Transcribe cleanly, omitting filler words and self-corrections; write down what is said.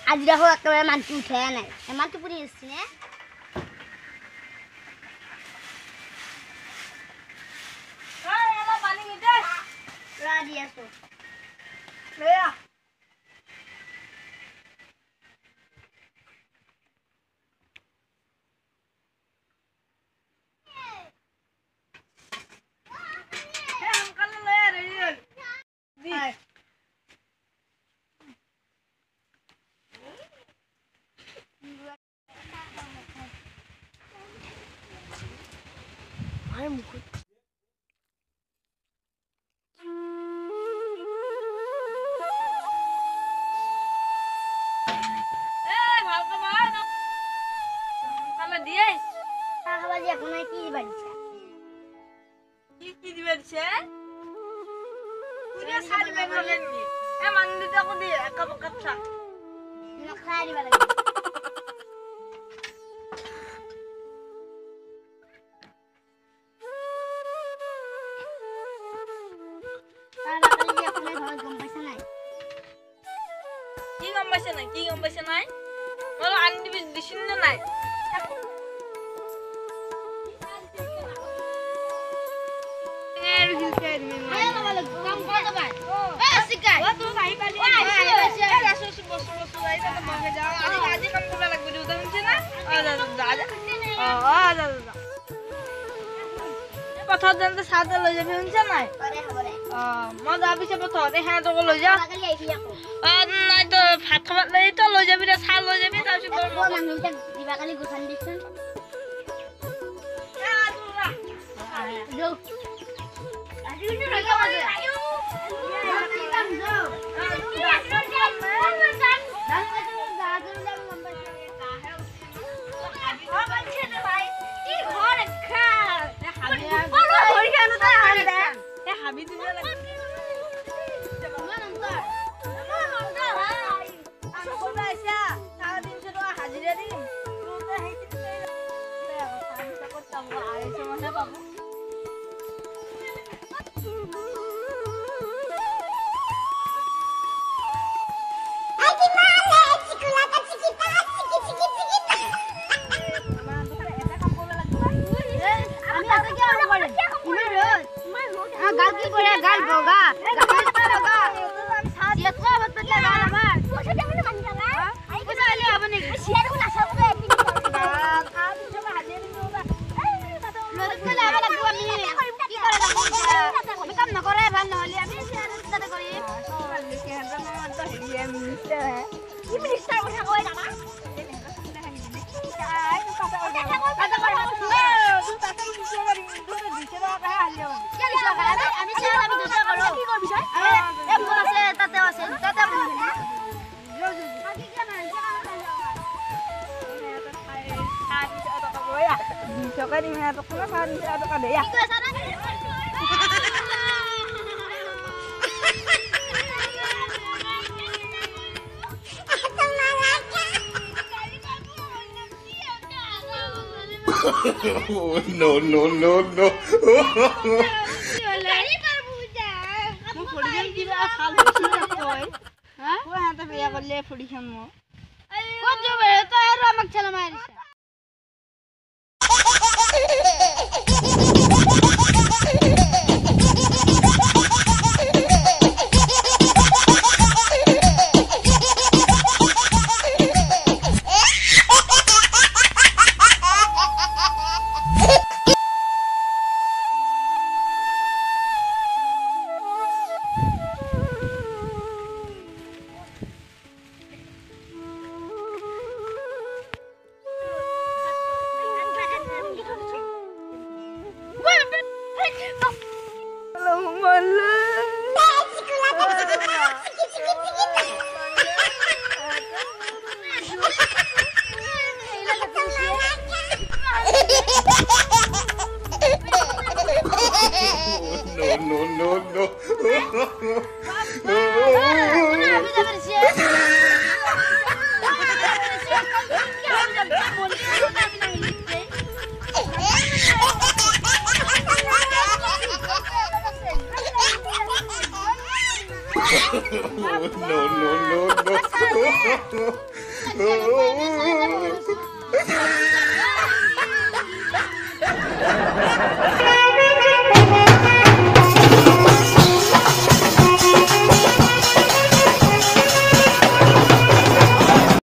আজি দেখো একেবাৰে মানটো উঠাই নাই এমানটো পুৰি আছে নে এলা পানী নিদে ৰা দি আছো লেয়া কি গম পাইছে নাই মই আনি দিছিন না নাই পথত যাতে চাহতে লৈ যাবি শুনছে নাই মই যাৰ পিছত পথতে সিহঁতক লৈ যাওঁ নাই তো ভাত খাব লাগি তো লৈ যাবি চাহ লৈ যাবি তাৰপিছত দিবা কালি গোসান দিছোন No, no, no, no. no, no, no, no.